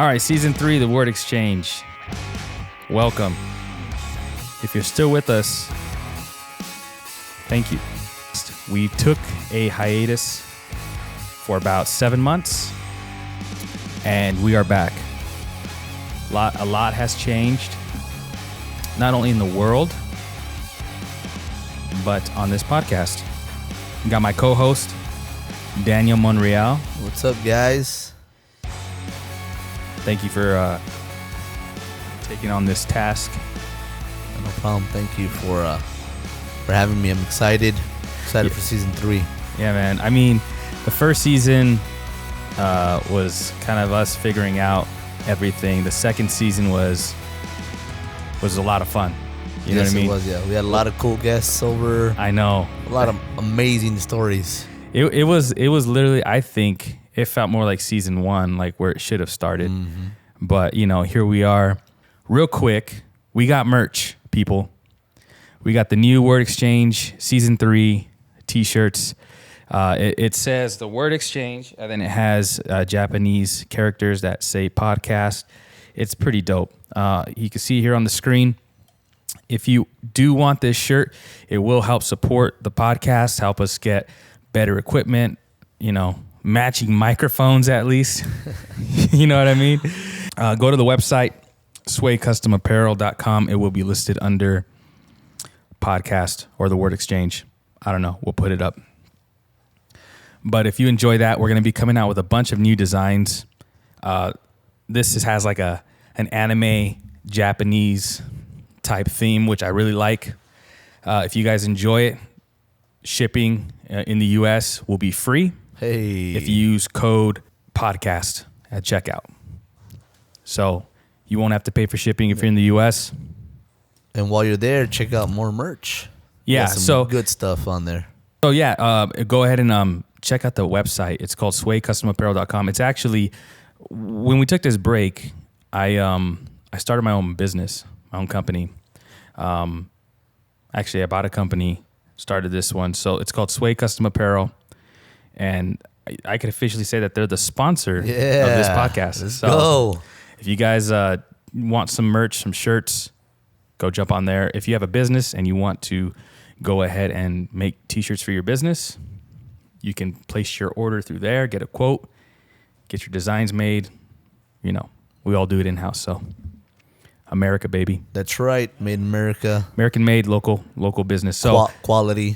All right, season 3, The Word Exchange. Welcome. If you're still with us, thank you. We took a hiatus for about 7 months, and we are back. A lot has changed, not only in the world, but on this podcast. We got my co-host, Daniel Monreal. What's up, guys? Thank you for taking on this task. No problem. Thank you for having me. I'm excited for season 3. Yeah, man. I mean, the first season was kind of us figuring out everything. The second season was a lot of fun. You know what I mean? It was, yeah. We had a lot of cool guests over. I know. A lot of amazing stories. It was literally, I think, it felt more like season 1, like where it should have started. Mm-hmm. But, you know, here we are. Real quick, we got merch, people. We got the new Word Exchange season 3 t-shirts. It says the Word Exchange, and then it has Japanese characters that say podcast. It's pretty dope. You can see here on the screen. If you do want this shirt, it will help support the podcast, help us get better equipment, you know, matching microphones at least. You know what I mean? Go to the website, swaycustomapparel.com. It will be listed under podcast or the Word Exchange. I don't know. We'll put it up. But if you enjoy that, we're going to be coming out with a bunch of new designs. This has like an anime Japanese type theme, which I really like. If you guys enjoy it, shipping in the U.S. will be free. Hey. If you use code podcast at checkout. So you won't have to pay for shipping if you're in the U.S. And while you're there, check out more merch. Yeah, some good stuff on there. So yeah, go ahead and check out the website. It's called swaycustomapparel.com. It's actually, when we took this break, I started my own business, my own company. Actually, I bought a company, started this one. So it's called Sway Custom Apparel. And I could officially say that they're the sponsor of this podcast. Let's go. If you guys want some merch, some shirts, go jump on there. If you have a business and you want to go ahead and make t-shirts for your business, you can place your order through there, get a quote, get your designs made. You know, we all do it in-house, so America, baby. That's right. Made in America. American made, local business. So quality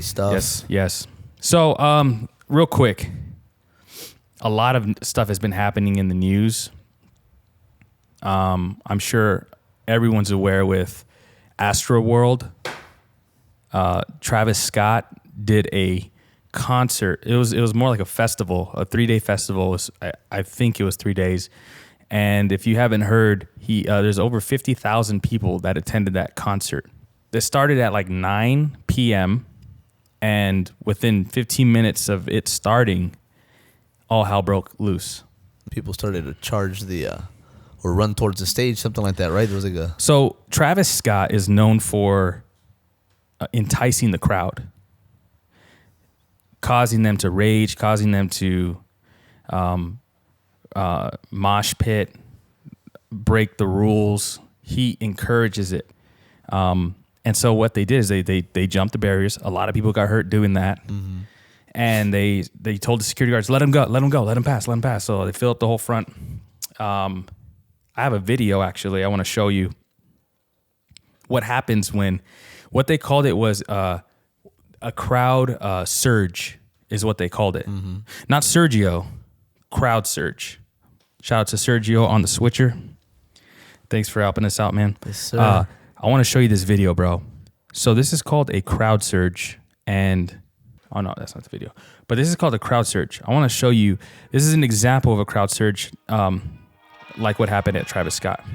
stuff. Yes. So, real quick, a lot of stuff has been happening in the news. I'm sure everyone's aware with Astro World. Travis Scott did a concert. It was more like a festival, a 3-day festival. I think it was 3 days. And if you haven't heard, there's over 50,000 people that attended that concert. It started at like 9 p.m. And within 15 minutes of it starting, all hell broke loose. People started to charge or run towards the stage, something like that, right? There was like So Travis Scott is known for enticing the crowd, causing them to rage, causing them to mosh pit, break the rules. He encourages it. And so what they did is they jumped the barriers. A lot of people got hurt doing that. Mm-hmm. And they told the security guards, let him go, let him pass. So they filled up the whole front. I have a video, actually. I want to show you what happens when, what they called it was a crowd surge is what they called it. Mm-hmm. Not Sergio, crowd surge. Shout out to Sergio on the switcher. Thanks for helping us out, man. Yes, sir. I want to show you this video, bro. So this is called a crowd surge, and oh no, that's not the video. But this is called a crowd surge. I want to show you. This is an example of a crowd surge, like what happened at Travis Scott.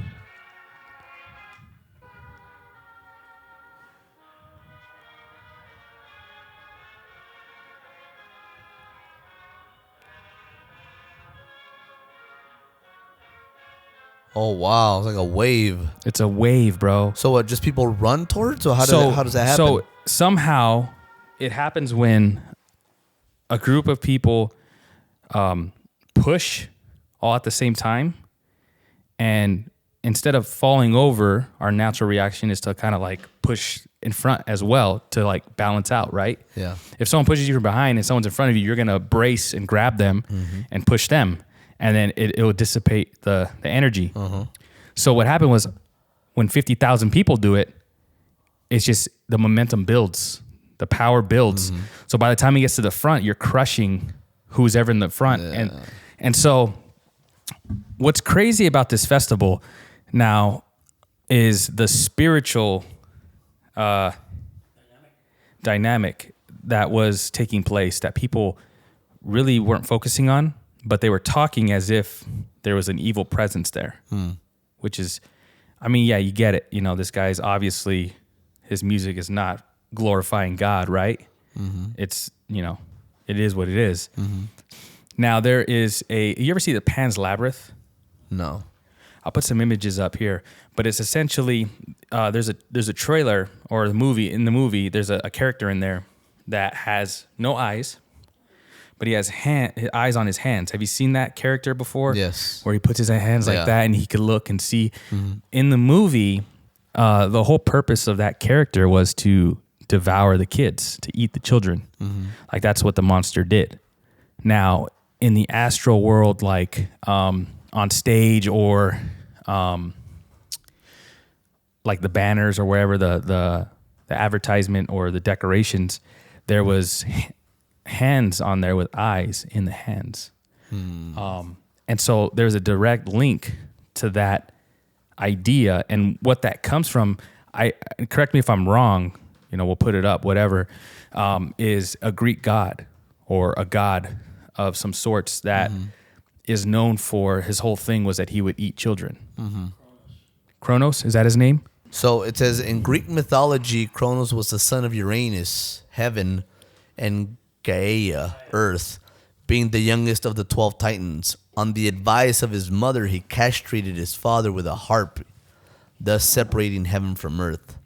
Oh wow, it's like a wave. It's a wave, bro. So what? Just people run towards, or how does that happen? So somehow it happens when a group of people push all at the same time. And instead of falling over, our natural reaction is to kind of like push in front as well to like balance out, right? Yeah. If someone pushes you from behind and someone's in front of you, you're going to brace and grab them and push them. And then it will dissipate the energy. So what happened was when 50,000 people do it, it's just the momentum builds, the power builds. So by the time he gets to the front, you're crushing who's ever in the front. And so what's crazy about this festival now is the spiritual dynamic that was taking place that people really weren't focusing on, but they were talking as if there was an evil presence there, which is, I mean, yeah, you get it. You know, this guy's obviously, his music is not glorifying God, right? It's, you know, it is what it is. Now there is you ever see the Pan's Labyrinth? No. I'll put some images up here, but it's essentially, there's a trailer or the movie. In the movie, there's a character in there that has no eyes, but he has eyes on his hands. Have you seen that character before? Yes. Where he puts his hands like that and he could look and see. In the movie, the whole purpose of that character was to devour the kids, to eat the children. Like that's what the monster did. Now, in the Astro world, like on stage or like the banners or wherever the advertisement or the decorations, there was hands on there with eyes in the hands. And so there's a direct link to that idea, and what that comes from, correct me if I'm wrong, you know, we'll put it up, whatever, is a Greek god or a god of some sorts that is known for, his whole thing was that he would eat children. Kronos, is that his name? So it says in Greek mythology, Kronos was the son of Uranus, heaven, and Gaia, earth, being the youngest of the 12 titans. On the advice of his mother, he castrated his father with a harp, thus separating heaven from earth.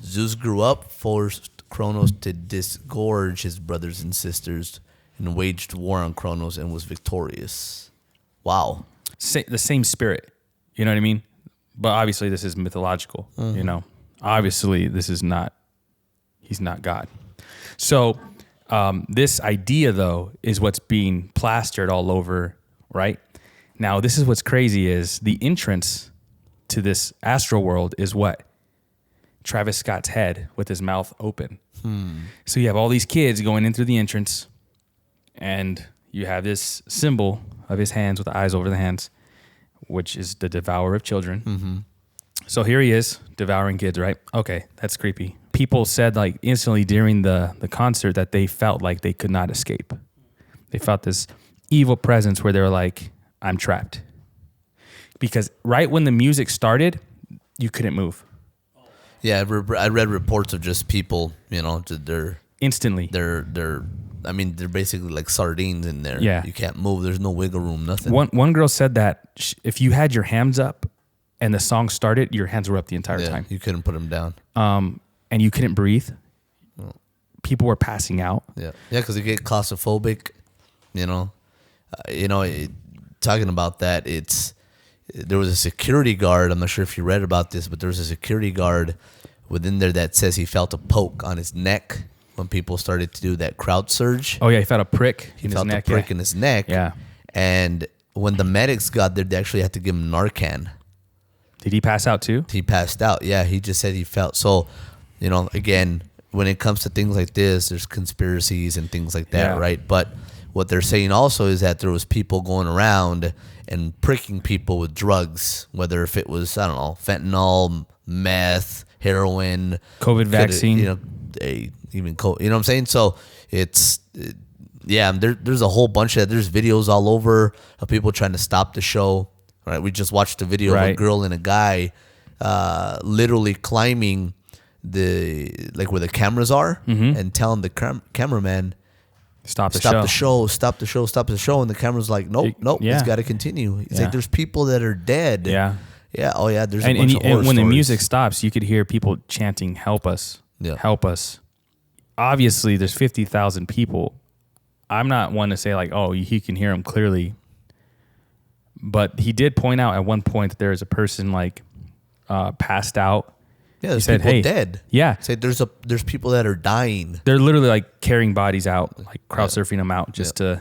Zeus grew up, forced Kronos to disgorge his brothers and sisters, and waged war on Kronos and was victorious. Wow. The same spirit, you know what I mean? But obviously this is mythological, you know? Obviously he's not God. So this idea, though, is what's being plastered all over, right? Now, this is what's crazy is the entrance to this Astro world is what? Travis Scott's head with his mouth open. So you have all these kids going in through the entrance, and you have this symbol of his hands with the eyes over the hands, which is the devourer of children. So here he is, devouring kids, right? Okay, that's creepy. People said like instantly during the concert that they felt like they could not escape. They felt this evil presence where they were like, I'm trapped. Because right when the music started, you couldn't move. Yeah, I read reports of just people, you know, they're instantly. They're basically like sardines in there. Yeah. You can't move. There's no wiggle room, nothing. One girl said that if you had your hands up and the song started, your hands were up the entire time. You couldn't put them down. And you couldn't breathe. People were passing out. Yeah, because you get claustrophobic. You know, talking about that, there was a security guard. I'm not sure if you read about this, but there was a security guard within there that says he felt a poke on his neck when people started to do that crowd surge. Oh yeah, he felt a prick. He felt a prick in his neck. Yeah, and when the medics got there, they actually had to give him Narcan. Did he pass out too? He passed out. Yeah, he just said he felt so. You know, again, when it comes to things like this, there's conspiracies and things like that, right? But what they're saying also is that there was people going around and pricking people with drugs, whether if it was, I don't know, fentanyl, meth, heroin, COVID vaccine, you know, even you know what I'm saying? So there's a whole bunch of, there's videos all over of people trying to stop the show. Right? We just watched a video of a girl and a guy literally climbing where the cameras are and telling the cameraman, stop the show, and the camera's like, nope, it's got to continue. It's like there's people that are dead. Yeah. Oh yeah, there's a bunch of horror and when stories. the music stops, you could hear people chanting, "Help us, help us." Obviously, there's 50,000 people. I'm not one to say like, oh, he can hear them clearly, But he did point out at one point that there is a person like passed out. Yeah, there's he said, people hey, dead. Yeah. Say there's people that are dying. They're literally like carrying bodies out, like crowd surfing them out just to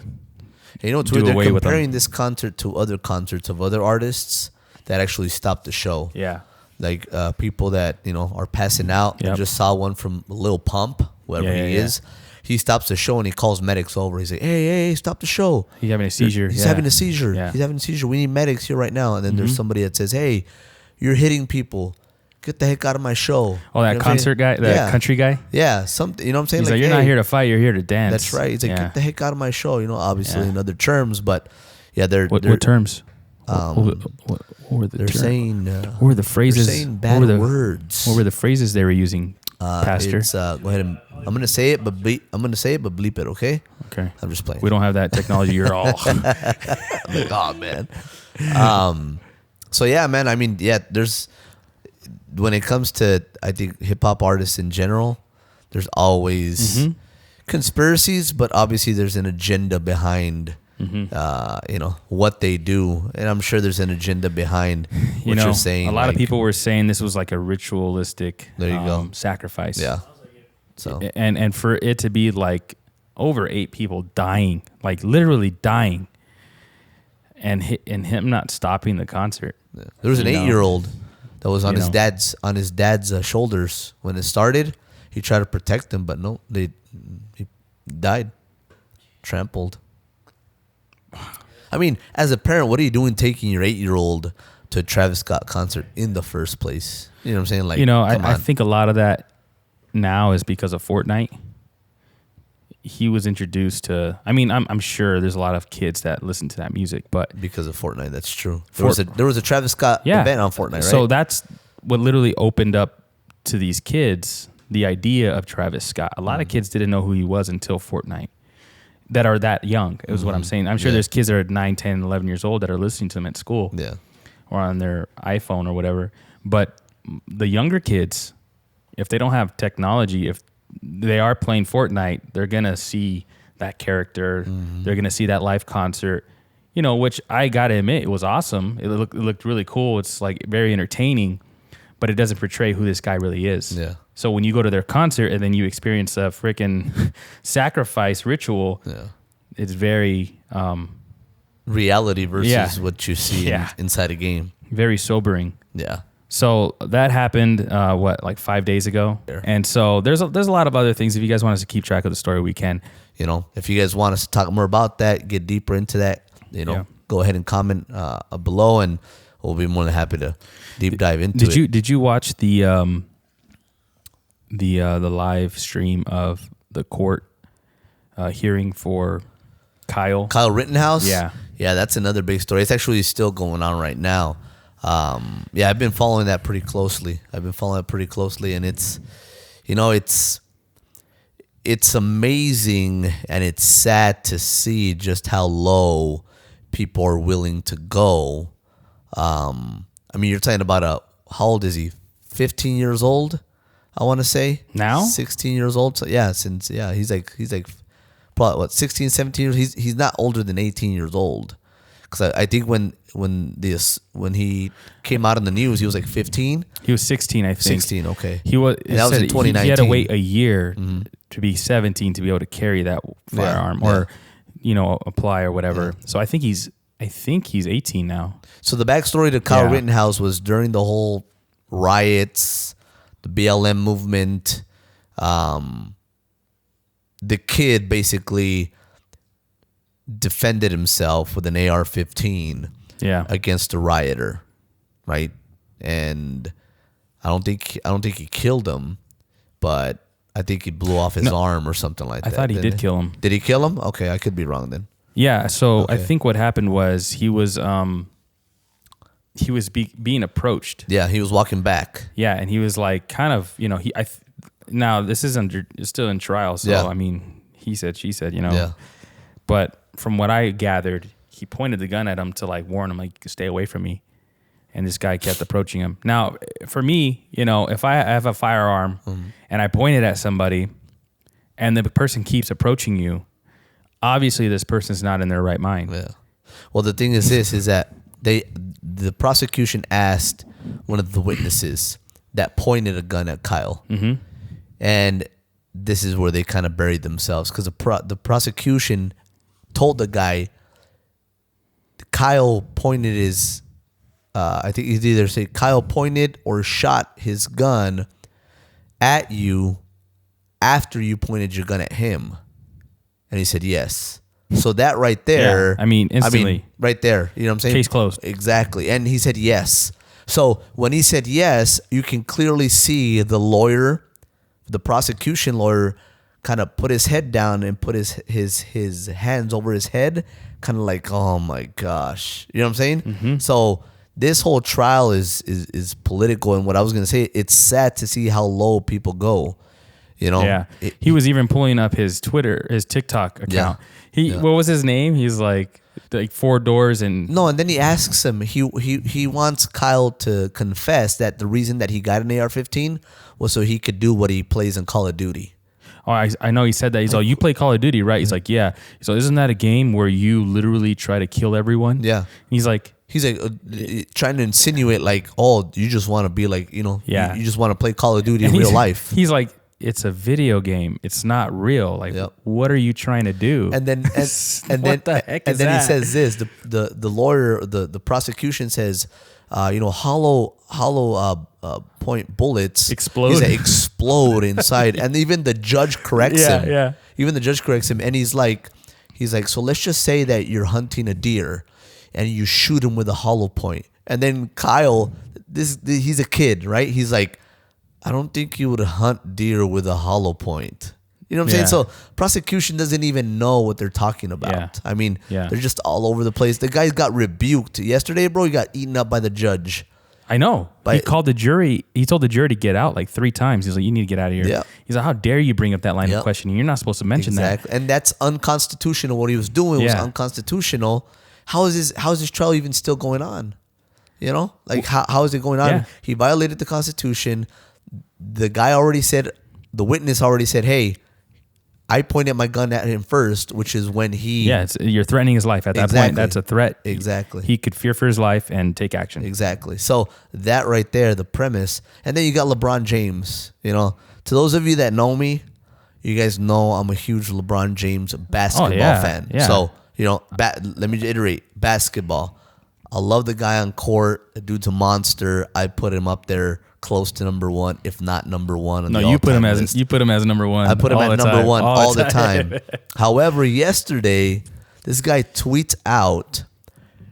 You know, it's do weird. away They're with them. comparing this concert to other concerts of other artists that actually stopped the show. Yeah. Like people that, you know, are passing out. Yep. I just saw one from Lil Pump, whoever he is. He stops the show and he calls medics over. He's like, hey, stop the show. He's having a seizure. He's having a seizure. Yeah. He's having a seizure. We need medics here right now. And then there's somebody that says, hey, you're hitting people. Get the heck out of my show. Oh, that concert guy, that country guy? Yeah, something. You know what I'm saying? He's like, you're not here to fight, you're here to dance. That's right. He's like, get the heck out of my show. You know, obviously in other terms, but yeah, what terms? What were the they're terms? saying What were the phrases? they're saying bad words. What were the phrases they were using, Pastor? It's, go ahead and I'm gonna say it, but bleep it. Okay. Okay. I'm just playing. We don't have that technology. You're all. I'm like, oh man. So yeah, man. I mean, yeah. There's when it comes to I think hip hop artists in general, there's always conspiracies, but obviously there's an agenda behind. You know what they do, and I'm sure there's an agenda behind what you're saying. A lot of people were saying this was like a ritualistic there you go sacrifice. Yeah. So and for it to be like over 8 people dying, like literally dying, and him not stopping the concert. yeah. There was an 8-year-old that was on his dad's shoulders when it started. He tried to protect him, but no, he died, trampled. I mean, as a parent, what are you doing taking your 8-year-old to a Travis Scott concert in the first place? You know what I'm saying? Like, I think a lot of that now is because of Fortnite. He was introduced to. I mean, I'm sure there's a lot of kids that listen to that music, but because of Fortnite, that's true. There was a Travis Scott event on Fortnite, right? So that's what literally opened up to these kids the idea of Travis Scott. A lot of kids didn't know who he was until Fortnite. That are that young is what I'm saying. I'm sure there's kids that are 9, 10, 11 years old that are listening to them at school or on their iPhone or whatever. But the younger kids, if they don't have technology, if they are playing Fortnite, they're going to see that character. They're going to see that live concert, you know, which I got to admit, it was awesome. It looked really cool. It's like very entertaining, but it doesn't portray who this guy really is. Yeah. So when you go to their concert and then you experience a freaking sacrifice ritual, it's very reality versus what you see inside a game. Very sobering. Yeah. So that happened, like 5 days ago, and so there's a lot of other things. If you guys want us to keep track of the story, we can. You know, if you guys want us to talk more about that, get deeper into that, you know, go ahead and comment below, and we'll be more than happy to deep dive into it. Did you watch the live stream of the court hearing for Kyle Rittenhouse? Yeah, that's another big story. It's actually still going on right now. I've been following that pretty closely. And it's, you know, it's amazing and it's sad to see just how low people are willing to go. I mean, you're talking about how old is he? 15 years old, I want to say. Now? 16 years old. So he's like probably 16, 17 years. He's not older than 18 years old. Because I think when he came out in the news, he was like 15. He was 16, I think. 16, okay. He was. And that was in 2019. He had to wait a year to be 17 to be able to carry that firearm or, you know, apply or whatever. Yeah. So I think he's 18 now. So the backstory to Kyle Rittenhouse was during the whole riots, the BLM movement. The kid basically defended himself with an AR-15 against a rioter, right? And I don't think he killed him, but I think he blew off his arm or something like that. I thought he did kill him. Did he kill him? Okay, I could be wrong then. Yeah, so I think what happened was he was being approached. Yeah, he was walking back. Yeah, and he was like kind of, you know, now this is still in trial, so I mean, he said, she said, you know. Yeah. But from what I gathered, he pointed the gun at him to like warn him, like, stay away from me. And this guy kept approaching him. Now, for me, you know, if I have a firearm and I point it at somebody and the person keeps approaching you, obviously this person's not in their right mind. Yeah. Well, the thing is this, is that the prosecution asked one of the witnesses that pointed a gun at Kyle, and this is where they kind of buried themselves because the prosecution told the guy Kyle pointed his. I think he'd either say Kyle pointed or shot his gun at you after you pointed your gun at him, and he said yes. So that right there, instantly. Right there, you know what I'm saying? Case closed. Exactly. And he said yes. So when he said yes, you can clearly see the lawyer, the prosecution lawyer, kind of put his head down and put his hands over his head, kind of like, oh my gosh. You know what I'm saying? Mm-hmm. So this whole trial is political, and what I was going to say, it's sad to see how low people go. You know? Yeah. He was even pulling up his TikTok account. What was his name? He's like 4 doors and no, and then he asks him. He wants Kyle to confess that the reason that he got an AR-15 was so he could do what he plays in Call of Duty. Oh, I know he said that. He's like, you play Call of Duty, right? He's like, yeah. So isn't that a game where you literally try to kill everyone? Yeah. He's like trying to insinuate like, oh, you just want to be like, you just want to play Call of Duty in real life. He's like, it's a video game. It's not real. Like, what are you trying to do? And then, what the heck is that? He says this. The lawyer, the prosecution says, hollow point bullets explode inside, and even the judge corrects him. Yeah. Even the judge corrects him, and he's like, so let's just say that you're hunting a deer, and you shoot him with a hollow point, and then Kyle, he's a kid, right? He's like, I don't think you would hunt deer with a hollow point. You know what I'm saying? So prosecution doesn't even know what they're talking about. Yeah. They're just all over the place. The guy got rebuked yesterday, bro. He got eaten up by the judge. I know. He called the jury. He told the jury to get out like 3 times. He's like, you need to get out of here. Yeah. He's like, how dare you bring up that line of questioning? You're not supposed to mention that. And that's unconstitutional. What he was doing was unconstitutional. How is this trial even still going on? You know, like how is it going on? Yeah. He violated the Constitution. The witness already said, hey, I pointed my gun at him first, which is when he... Yeah, you're threatening his life at that point. That's a threat. Exactly. He could fear for his life and take action. Exactly. So that right there, the premise. And then you got LeBron James. You know, to those of you that know me, you guys know I'm a huge LeBron James basketball fan. Yeah. So, let me iterate. Basketball. I love the guy on court. The dude's a monster. I put him up there close to number 1, if not number 1. You put him as number 1. I put him at number 1 all the time. However, yesterday, this guy tweets out.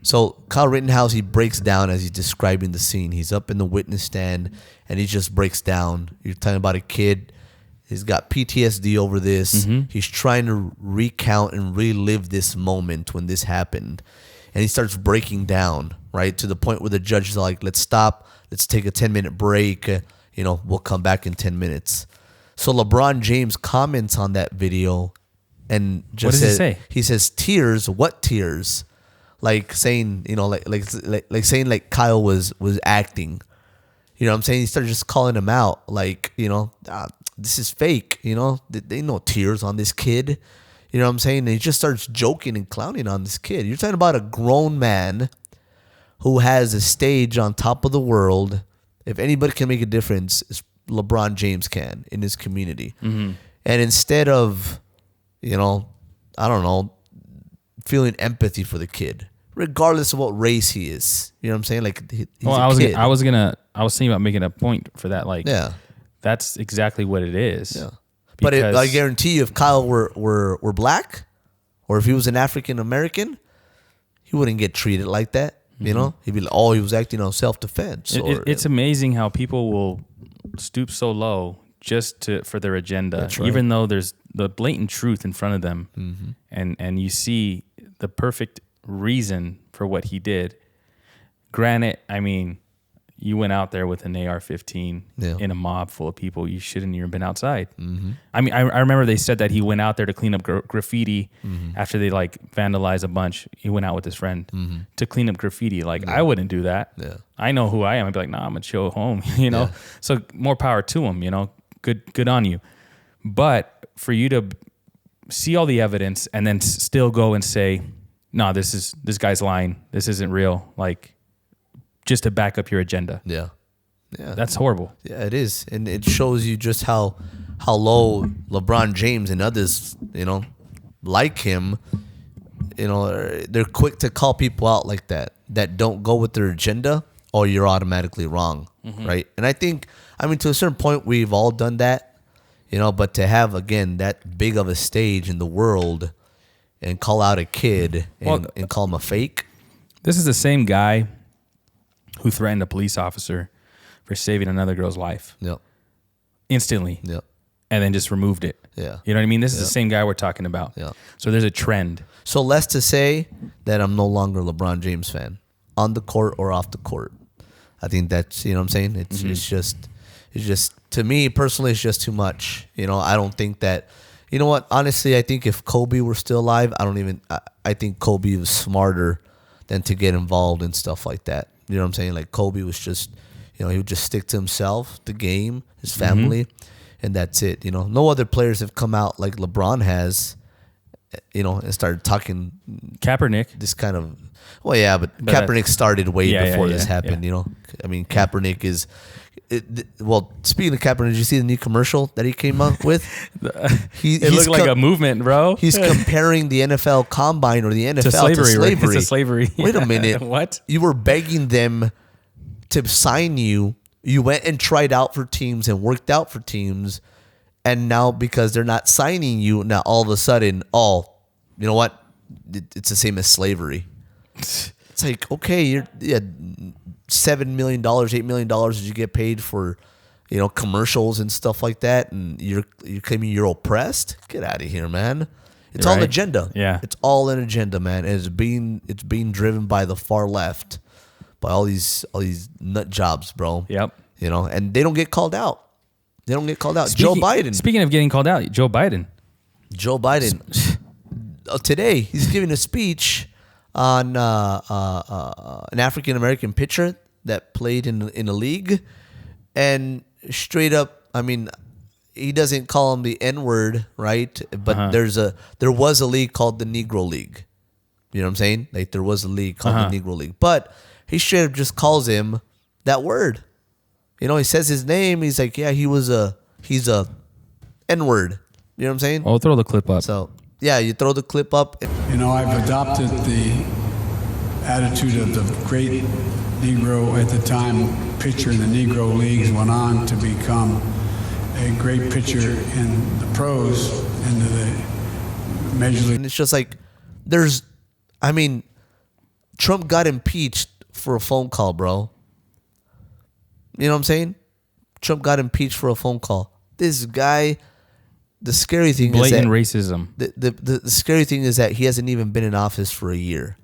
So Kyle Rittenhouse, he breaks down as he's describing the scene. He's up in the witness stand and he just breaks down. You're talking about a kid. He's got PTSD over this. Mm-hmm. He's trying to recount and relive this moment when this happened. And he starts breaking down, right, to the point where the judge is like, let's stop. Let's take a 10-minute break. We'll come back in 10 minutes. So LeBron James comments on that video and just what does he say? He says, tears, what tears? Like saying, like saying like Kyle was acting. You know what I'm saying? He started just calling him out like, this is fake. They no tears on this kid. You know what I'm saying? And he just starts joking and clowning on this kid. You're talking about a grown man who has a stage on top of the world. If anybody can make a difference, it's LeBron James can in his community. Mm-hmm. And instead of, feeling empathy for the kid, regardless of what race he is, you know what I'm saying? Like, he's a kid. I was thinking about making a point for that. Like, that's exactly what it is. Yeah. But I guarantee you, if Kyle were black, or if he was an African American, he wouldn't get treated like that. You know, he'd be like, oh, he was acting on self-defense. It's amazing how people will stoop so low just for their agenda, That's right. even though there's the blatant truth in front of them, and you see the perfect reason for what he did. Granted, you went out there with an AR-15 in a mob full of people. You shouldn't even been outside. Mm-hmm. I remember they said that he went out there to clean up graffiti after they vandalized a bunch. He went out with his friend to clean up graffiti. I wouldn't do that. Yeah. I know who I am. I'd be like, nah, I'm gonna chill home. So more power to him. Good on you. But for you to see all the evidence and then still go and say, no, this guy's lying. This isn't real. Like, just to back up your agenda. Yeah. That's horrible. Yeah, it is, and it shows you just how low LeBron James and others, like him, they're quick to call people out like that don't go with their agenda, or you're automatically wrong, right? And I think, to a certain point, we've all done that, but to have, again, that big of a stage in the world and call out a kid and call him a fake. This is the same guy who threatened a police officer for saving another girl's life. Yep. Instantly. Yep. And then just removed it. Yeah. You know what I mean? This is the same guy we're talking about. Yeah. So there's a trend. So less to say that I'm no longer a LeBron James fan, on the court or off the court. I think that's, what I'm saying? It's just to me personally, it's just too much. I don't think that, honestly, I think if Kobe were still alive, I think Kobe was smarter than to get involved in stuff like that. You know what I'm saying? Like, Kobe was just, he would just stick to himself, the game, his family, and that's it. No other players have come out like LeBron has, and started talking. Kaepernick. This kind of, but Kaepernick started way before this happened. Yeah. Kaepernick is, speaking of Kaepernick, did you see the new commercial that he came up with? It looked like a movement, bro. He's comparing the NFL Combine or the NFL to slavery. Right? It's a slavery. Wait a minute. What? You were begging them to sign you. You went and tried out for teams and worked out for teams. And now because they're not signing you, now all of a sudden, you know what? It's the same as slavery. It's like, okay, you're $7 million, $8 million that you get paid for, commercials and stuff like that, and you're claiming you're oppressed. Get out of here, man. It's all an agenda. Yeah, it's all an agenda, man. And it's being driven by the far left, by all these nut jobs, bro. Yep. And they don't get called out. Joe Biden. Speaking of getting called out, Joe Biden. Today he's giving a speech on an African American pitcher that played in a league, and straight up, he doesn't call him the N-word, right? But there was a league called the Negro League. You know what I'm saying? Like, there was a league called the Negro League, but he straight up just calls him that word. He says his name. He's like, yeah, he's a N-word. You know what I'm saying? I'll throw the clip up. So yeah, you throw the clip up. I've adopted the attitude of the great Negro at the time pitcher in the Negro Leagues, went on to become a great pitcher in the pros, into the Major League. And it's just like, Trump got impeached for a phone call, bro. You know what I'm saying? Trump got impeached for a phone call. This guy, the scary thing is that racism. The scary thing is that he hasn't even been in office for a year.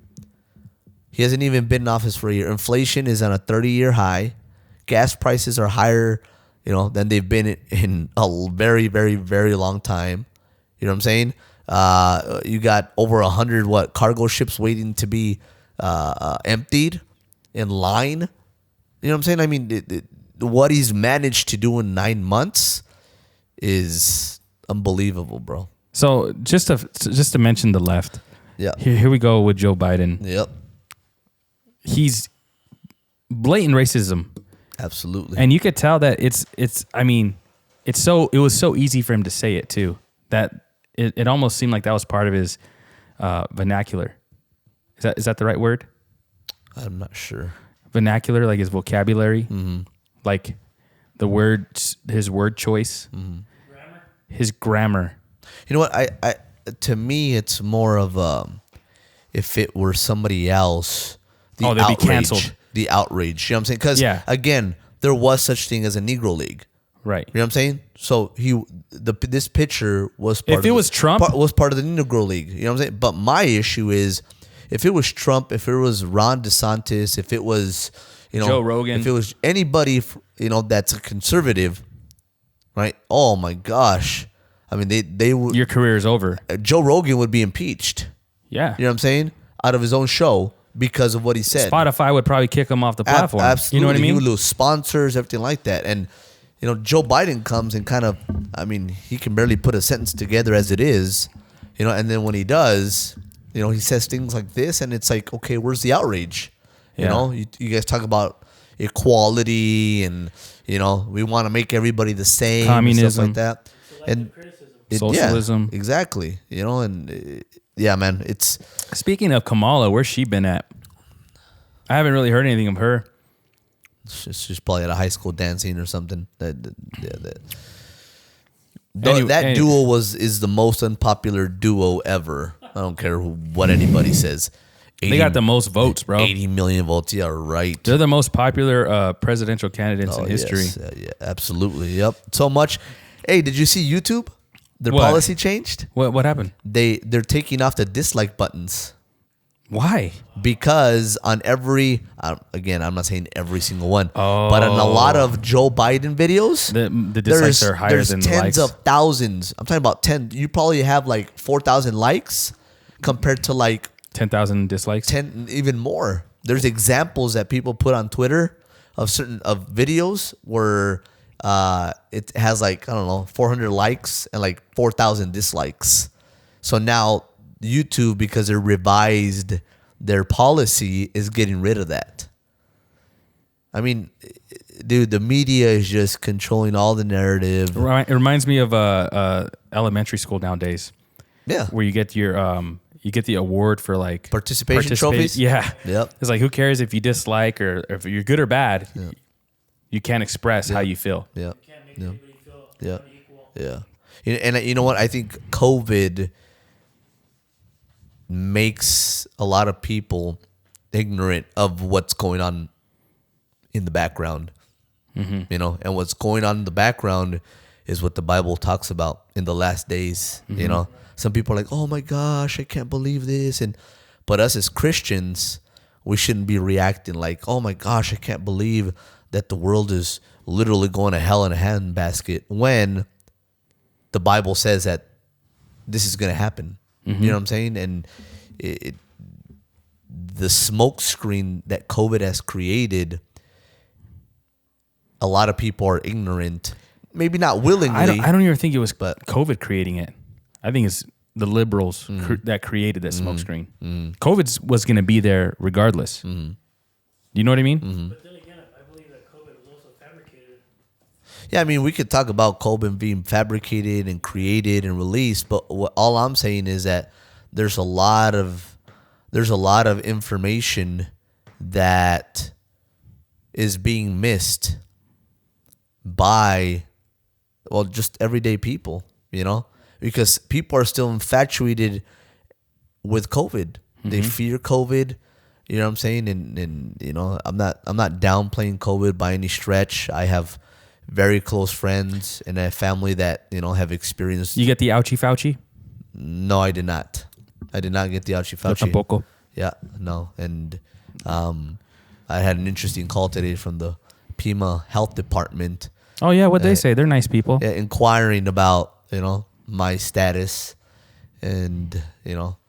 Inflation is on a 30-year high. Gas prices are higher, than they've been in a very, very, very long time. You know what I'm saying? You got over 100 cargo ships waiting to be emptied in line. You know what I'm saying? What he's managed to do in 9 months is unbelievable, bro. So just to mention the left. Yeah. Here we go with Joe Biden. Yep. He's blatant racism. Absolutely. And you could tell that it was so easy for him to say it too, that it almost seemed like that was part of his vernacular. Is that the right word? I'm not sure. Vernacular, like his vocabulary, mm-hmm. like the words, his word choice, his grammar. You know what? I to me, it's more of if it were somebody else, they'd be canceled. The outrage. You know what I'm saying? Because again, there was such thing as a Negro League. Right. You know what I'm saying? So this pitcher was Trump, was part of the Negro League. You know what I'm saying? But my issue is, if it was Trump, if it was Ron DeSantis, if it was Joe Rogan, if it was anybody that's a conservative, right? Oh my gosh! They would. Your career is over. Joe Rogan would be impeached. Yeah. You know what I'm saying? Out of his own show because of what he said. Spotify would probably kick him off the platform. Absolutely. You know what I mean? He would lose sponsors, everything like that. And Joe Biden comes and kind of, he can barely put a sentence together as it is, and then when he does, he says things like this, and it's like, okay, where's the outrage? Yeah. You guys talk about equality, and we want to make everybody the same, Communism. and stuff like that, and Socialism. yeah, exactly. Yeah, man. It's Speaking of Kamala, where's she been at? I haven't really heard anything of her. she's probably at a high school dancing or something. That duo is the most unpopular duo ever. I don't care what anybody says. They got the most votes, bro. 80 million votes. Yeah, right. They're the most popular presidential candidates in history. Yes. Yeah, absolutely. Yep. So much. Hey, did you see YouTube? Their What? policy changed. What happened? They're taking off the dislike buttons. Why? Because on every, again, I'm not saying every single one, but on a lot of Joe Biden videos, The dislikes are higher there's than the tens likes. of thousands. I'm talking about 10. You probably have like 4,000 likes compared to like 10,000 dislikes. 10, even more. There's examples that people put on Twitter of videos where it has like, I don't know, 400 likes and like 4,000 dislikes. So now YouTube, because they revised their policy, is getting rid of that. I mean, dude, the media is just controlling all the narrative. It reminds me of elementary school nowadays, Yeah. where you get your you get the award for like Participation trophies? Yeah. Yep. It's like, who cares if you dislike or if you're good or bad? You can't express how you feel. Yeah. Can't make Yeah. anybody feel Yeah. unequal. Yeah. And you know what? I think COVID makes a lot of people ignorant of what's going on in the background. And what's going on in the background is what the Bible talks about in the last days. Some people are like, oh my gosh, I can't believe this. But us as Christians, we shouldn't be reacting like, oh my gosh, I can't believe that the world is literally going to hell in a handbasket, when the Bible says that this is going to happen. You know what I'm saying? And the smoke screen that COVID has created, a lot of people are ignorant. Maybe not willingly. I don't even think it was But- COVID creating it. I think it's the liberals that created that smoke screen. COVID was going to be there regardless. You know what I mean? But then again, I believe that COVID was also fabricated. Yeah, I mean, we could talk about COVID being fabricated and created and released, but all I'm saying is that there's a lot of information that is being missed by, well, just everyday people, because people are still infatuated with COVID. They fear COVID. You know what I'm saying? And I'm not downplaying COVID by any stretch. I have very close friends and a family that, have experienced. You get the ouchie Fauci? No, I did not. I did not get the ouchie Yo Fauci. tampoco. Yeah, no. And I had an interesting call today from the Pima Health Department. Oh, yeah. What'd they say? They're nice people. Inquiring about, my status and,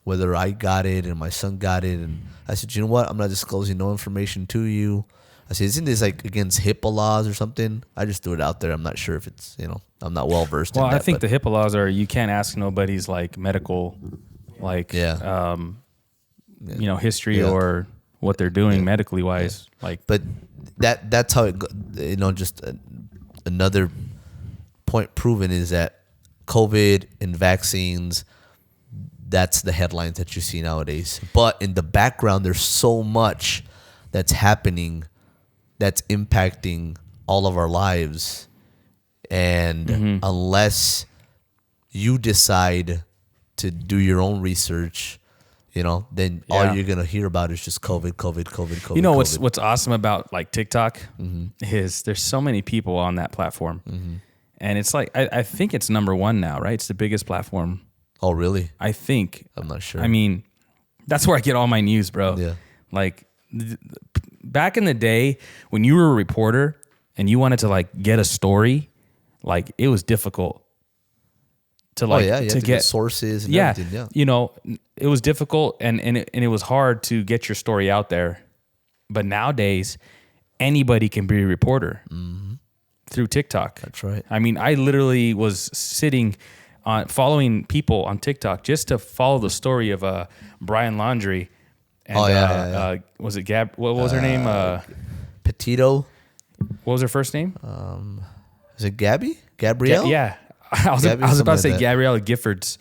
whether I got it and my son got it. And I said, you know what? I'm not disclosing no information to you. I said, isn't this like against HIPAA laws or something? I just threw it out there. I'm not sure if it's, I'm not well versed in that. Well, I think the HIPAA laws are you can't ask nobody's like medical, like, history Yeah. or what they're doing medically wise. Like, But that's how it, just another point proven is that COVID and vaccines, that's the headlines that you see nowadays. But in the background, there's so much that's happening that's impacting all of our lives. And unless you decide to do your own research, then all you're going to hear about is just COVID. you know, COVID. what's awesome about like TikTok is there's so many people on that platform. And it's like, I think it's number one now, right? It's the biggest platform. Oh, really? I think. I'm not sure. I mean, that's where I get all my news, bro. Yeah. Like back in the day when you were a reporter and you wanted to like get a story, like it was difficult to like you have to get sources and yeah, everything. Yeah. it was difficult and it was hard to get your story out there. But nowadays, anybody can be a reporter through TikTok. That's right. I mean, I literally was sitting on following people on TikTok just to follow the story of Brian Laundrie. And, was it Gab? What was her name? Petito. What was her first name? Is it Gabby? Gabrielle? Yeah. I was about to say Gabriella Giffords.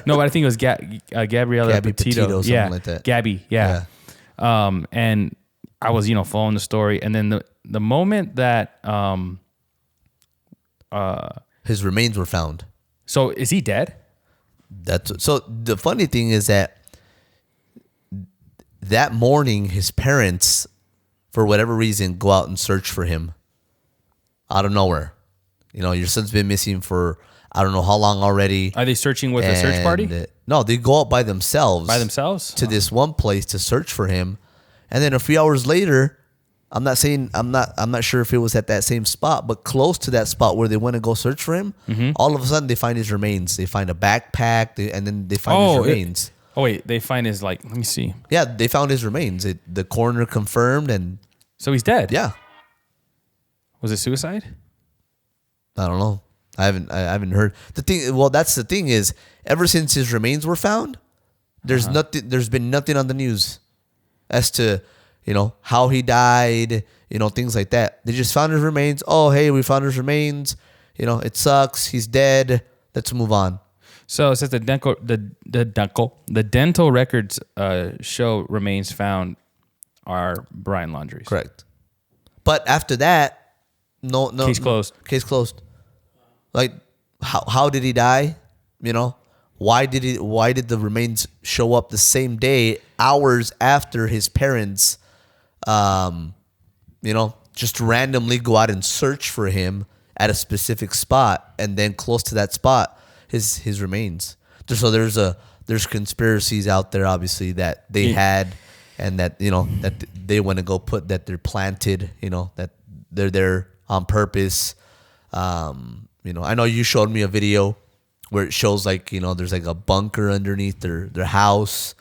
No, but I think it was Gabriella Gabby Petito, something yeah, like that. Gabby, yeah. And I was, following the story, and then the moment that his remains were found. so is he dead? So the funny thing is that morning, his parents, for whatever reason, go out and search for him out of nowhere. Your son's been missing for I don't know how long already. Are they searching with a search party? No, they go out by themselves. To this one place to search for him, and then a few hours later, I'm not sure if it was at that same spot, but close to that spot where they went to go search for him. Mm-hmm. All of a sudden, they find his remains. They find a backpack, and then they find his remains. They find his let me see. Yeah, they found his remains. The coroner confirmed, and So he's dead. yeah, Was it suicide? I don't know. I haven't heard the thing. Well, that's the thing is, ever since his remains were found, there's nothing. There's been nothing on the news as to how he died. Things like that. They just found his remains. Oh, hey, we found his remains. It sucks. He's dead. Let's move on. So it says the dental records show remains found are Brian Laundrie's. Correct. But after that, no. Case closed. Case closed. Like, how did he die? Why did the remains show up the same day, hours after his parents, just randomly go out and search for him at a specific spot, and then close to that spot, his remains. So there's conspiracies out there, obviously, that they had, and that that they want to go put that they're planted, that they're there on purpose. I know you showed me a video where it shows there's like a bunker underneath their house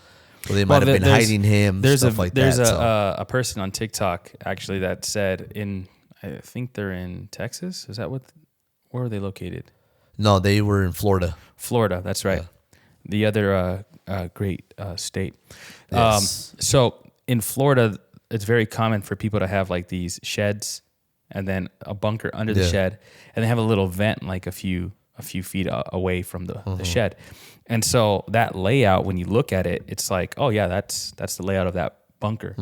where they might have been hiding him. There's a person on TikTok actually that said I think they're in Texas. Is that where are they located? No, they were in Florida. Florida, that's right. Yeah. The other great state. Yes. So in Florida, it's very common for people to have like these sheds and then a bunker under the shed, and they have a little vent like a few feet away from the shed. And so that layout, when you look at it, it's like, oh yeah, that's the layout of that bunker.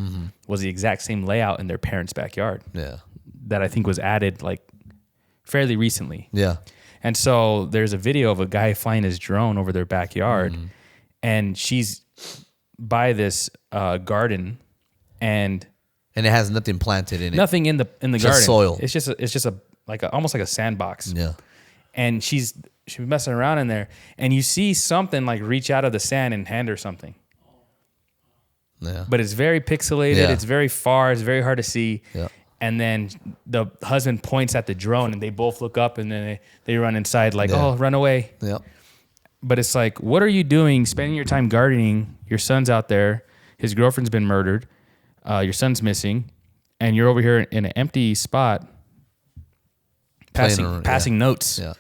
Was the exact same layout in their parents' backyard. Yeah. That I think was added like fairly recently. Yeah. And so there's a video of a guy flying his drone over their backyard, and she's by this garden, and it has nothing planted in it. Nothing in the garden. Just soil. It's just almost like a sandbox. Yeah. And she's messing around in there, and you see something like reach out of the sand and hand her something. Yeah. But it's very pixelated. Yeah. It's very far. It's very hard to see. Yeah. And then the husband points at the drone, and they both look up, and then they run inside like, oh, run away. Yeah. But it's like, what are you doing spending your time gardening? Your son's out there. His girlfriend's been murdered. Your son's missing. And you're over here in an empty spot passing notes. Yeah.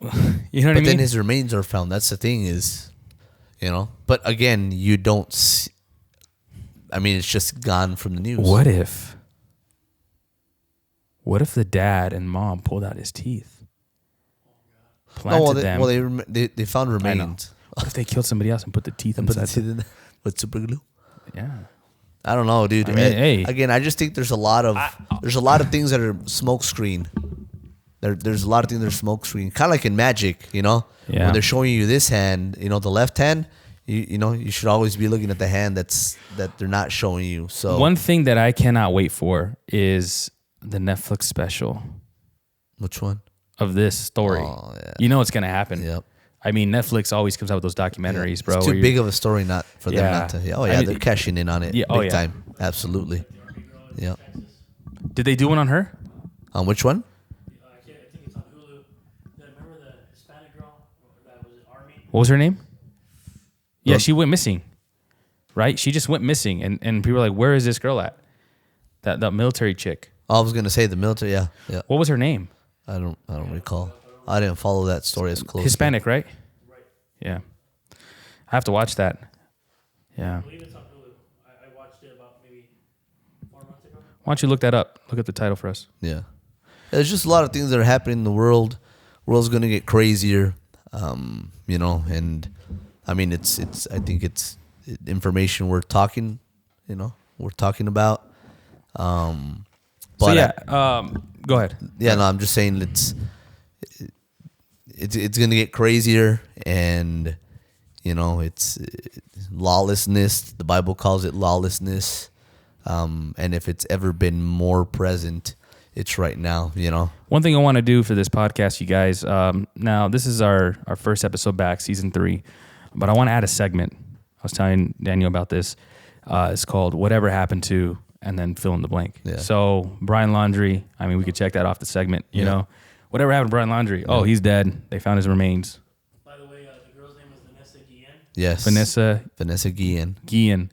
You know what I mean? But then his remains are found. That's the thing is, But again, you don't see, it's just gone from the news. What if the dad and mom pulled out his teeth? Planted them. They found remains. What if they killed somebody else and put the teeth inside? With super glue? Yeah. I don't know, dude. Again, I just think there's a lot of things that are smoke screen. There's a lot of things that are smoke screen. Kind of like in magic, Yeah. When they're showing you this hand, the left hand, you should always be looking at the hand that they're not showing you. So one thing that I cannot wait for is the Netflix special. Which one? Of this story. Oh, yeah. You know what's going to happen. Yep. Netflix always comes out with those documentaries, bro. It's too big of a story not for them Yeah. not to. Oh yeah, they're cashing in on it big time. Absolutely. Yeah. Did they do one on her? On which one? I think it's on Hulu. Remember the Hispanic girl that was in Army? What was her name? Yeah, she went missing. Right? She just went missing, and people were like, "Where is this girl at?" That military chick. I was gonna say the military. Yeah. What was her name? I don't recall. I didn't follow that story as closely. Hispanic, right? Yeah. I have to watch that. Yeah. I believe it's on Hulu. I watched it about maybe 4 months ago. Why don't you look that up? Look at the title for us. Yeah. There's just a lot of things that are happening in the world. World's gonna get crazier, and I mean it's I think it's information we're talking about. But go ahead. yeah, no, I'm just saying it's gonna get crazier, and it's lawlessness. The Bible calls it lawlessness, and if it's ever been more present, it's right now. One thing I want to do for this podcast, you guys. Now this is our first episode back, season 3, but I want to add a segment. I was telling Daniel about this. It's called "Whatever Happened to," and then fill in the blank. Yeah. So Brian Laundrie. I mean, we could check that off the segment. You know, whatever happened to Brian Laundrie? Oh, he's dead. They found his remains. By the way, the girl's name is Vanessa Guillen. Yes. Vanessa Guillen. And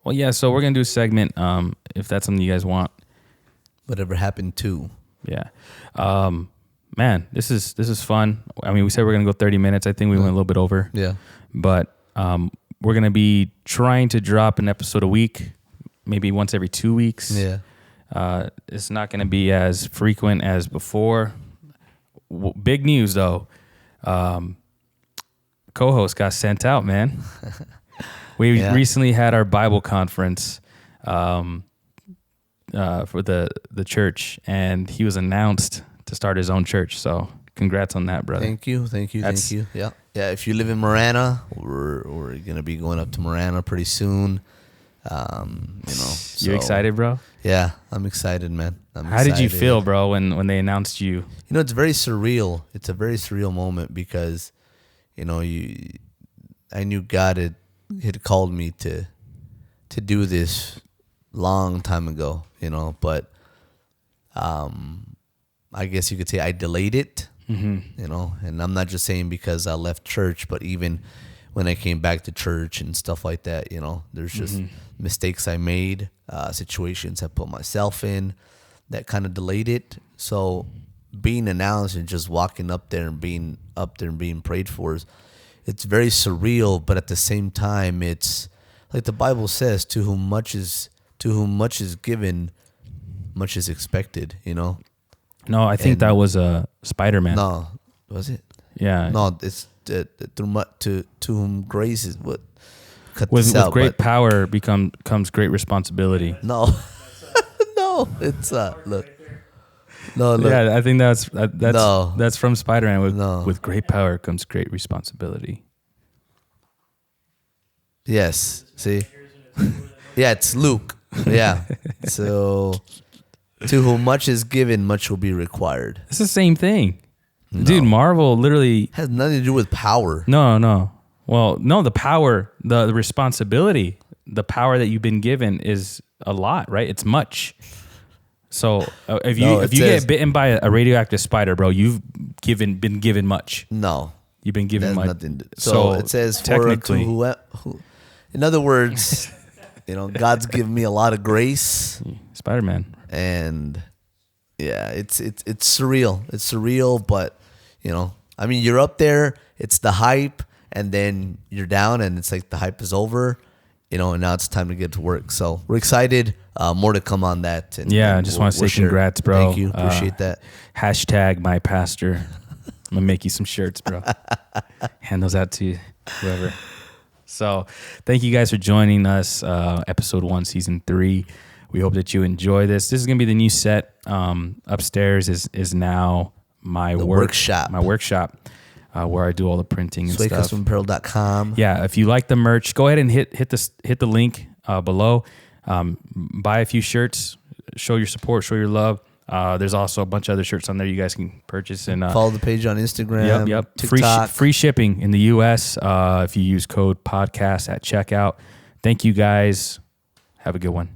Well, yeah. So we're gonna do a segment. If that's something you guys want. Whatever happened to? Yeah. Man, this is fun. I mean, we said we're gonna go 30 minutes. I think we went a little bit over. Yeah. But we're gonna be trying to drop an episode a week, maybe once every 2 weeks. Yeah. It's not gonna be as frequent as before. Big news though. Co-host got sent out, man. We recently had our Bible conference for the church, and he was announced to start his own church. So congrats on that, brother. Thank you. Yeah. If you live in Marana, we're gonna be going up to Marana pretty soon. You excited, bro? Yeah, I'm excited, man. How did you feel, bro, when they announced you? It's very surreal. It's a very surreal moment because, I knew God had called me to do this long time ago, but I guess you could say I delayed it, and I'm not just saying because I left church, but even when I came back to church and stuff like that, there's just mistakes I made, situations I put myself in that kind of delayed it. So being announced and just walking up there and being prayed for it's very surreal, but at the same time, it's like the Bible says, to whom much is given, much is expected, No, I think that was Spider-Man. No, was it? Yeah. No, it's to whom grace is what. With great power comes great responsibility. No, no, it's look. No, look. Yeah, I think that's No. that's from Spider-Man. No. With great power comes great responsibility. Yes. See. Yeah, it's Luke. Yeah. So, to whom much is given, much will be required. It's the same thing, dude. Marvel literally Has nothing to do with power. No. Well, no, the power, the responsibility, the power that you've been given is a lot, right? It's much. So if you get bitten by a radioactive spider, bro, you've been given much. No, you've been given much. So it says technically, who, in other words, God's given me a lot of grace. Spider-Man, and yeah, it's surreal. It's surreal, but I mean, you're up there. It's the hype. And then you're down, and it's like the hype is over, and now it's time to get to work. So we're excited. More to come on that. And, I just want to say congrats, bro. Thank you. Appreciate that. Hashtag my pastor. I'm going to make you some shirts, bro. Hand those out to whoever. So thank you guys for joining us. Episode 1, season 3. We hope that you enjoy this. This is going to be the new set. Upstairs is now my workshop. My workshop. Where I do all the printing and stuff. SwayCustomApparel.com. Yeah, if you like the merch, go ahead and hit the link below. Buy a few shirts, show your support, show your love. There's also a bunch of other shirts on there you guys can purchase. And follow the page on Instagram. Yep. TikTok. Free shipping in the US if you use code podcast at checkout. Thank you guys. Have a good one.